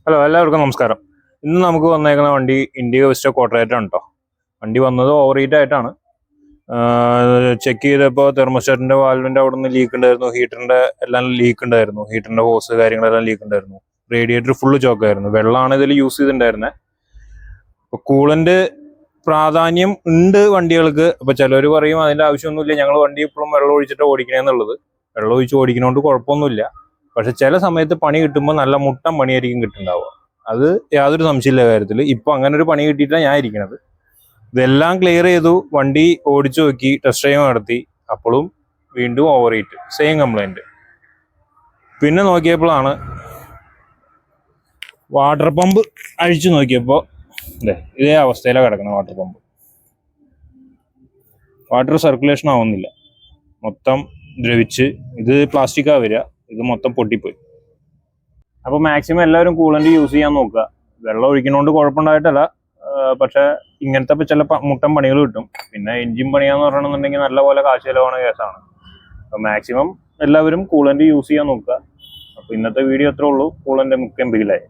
Hello, എല്ലാവർക്കും നമസ്കാരം. ഇന്ന് നമുക്ക് വന്നേക്കുന്ന വണ്ടി ഇൻഡിഗോ വിസ്റ്റ ക്വാഡ്രേറ്റർ ആണ് കേട്ടോ. വണ്ടി വന്നത് ഓവർ ഹീറ്റ് ആയിട്ടാണ്. ചെക്ക് ചെയ്തപ്പോൾ തെർമോസ്റ്റാറ്റിന്റെ വാൽവിന്റെ അവിടെ നിന്ന് ലീക്ക് ഉണ്ടായിരുന്നു, ഹീറ്ററിന്റെ എല്ലാം ലീക്ക് ഉണ്ടായിരുന്നു, ഹീറ്ററിന്റെ ഹോസ് കാര്യങ്ങളെല്ലാം ലീക്ക് ഉണ്ടായിരുന്നു. റേഡിയേറ്റർ ഫുള്ള് ചോക്കായിരുന്നു. വെള്ളമാണ് ഇതിൽ യൂസ് ചെയ്തിട്ടുണ്ടായിരുന്നത്. അപ്പോൾ കൂളന്റ് പ്രാധാന്യം ഉണ്ട് വണ്ടികൾക്ക്. അപ്പോൾ ചിലർ പറയും അതിന്റെ ആവശ്യമൊന്നുമില്ല, ഞങ്ങൾ വണ്ടി ഇപ്പോഴും വെള്ളം ഒഴിച്ചിട്ട് ഓടിക്കണേന്നുള്ളത്. വെള്ളം ഒഴിച്ച് ഓടിക്കുന്നതുകൊണ്ട് കുഴപ്പമൊന്നുമില്ല. പക്ഷെ ചില സമയത്ത് പണി കിട്ടുമ്പോൾ നല്ല മുട്ടൻ പണിയായിരിക്കും കിട്ടുന്നുണ്ടാവുക. അത് യാതൊരു സംശയമില്ല കാര്യത്തിൽ. ഇപ്പൊ അങ്ങനെ ഒരു പണി കിട്ടിയിട്ടാണ് ഞാൻ ഇരിക്കുന്നത്. ഇതെല്ലാം ക്ലിയർ ചെയ്തു, വണ്ടി ഓടിച്ചു നോക്കി, ടെസ്റ്റ് ഡ്രൈവ് നടത്തി. അപ്പോഴും വീണ്ടും ഓവർ ഹീറ്റ്, സെയിം കംപ്ലൈന്റ്. പിന്നെ നോക്കിയപ്പോഴാണ് വാട്ടർ പമ്പ് അഴിച്ചു നോക്കിയപ്പോൾ ഇതേ അവസ്ഥയിലാണ് കിടക്കുന്നത്. വാട്ടർ പമ്പ് വാട്ടർ സർക്കുലേഷൻ ആവുന്നില്ല, മൊത്തം ദ്രവിച്ച്. ഇത് പ്ലാസ്റ്റിക്കാ വരിക, ഇത് മൊത്തം പൊട്ടിപ്പോയി. അപ്പോൾ മാക്സിമം എല്ലാവരും കൂളന്റ് യൂസ് ചെയ്യാൻ നോക്കുക. വെള്ളം ഒഴിക്കുന്നതുകൊണ്ട് കുഴപ്പമുണ്ടായിട്ടല്ല, പക്ഷെ ഇങ്ങനത്തെ ചില മുട്ടൻ പണികൾ കിട്ടും. പിന്നെ എൻജിൻ പണിയാന്ന് പറയണമെന്നുണ്ടെങ്കിൽ നല്ല പോലെ കാശ് ചിലവാണ് കേസാണ്. അപ്പോൾ മാക്സിമം എല്ലാവരും കൂളന്റ് യൂസ് ചെയ്യാൻ നോക്കുക. അപ്പോൾ ഇന്നത്തെ വീഡിയോ അത്രേ ഉള്ളൂ. കൂളന്റ് മുഖ്യം ബില്ലായി.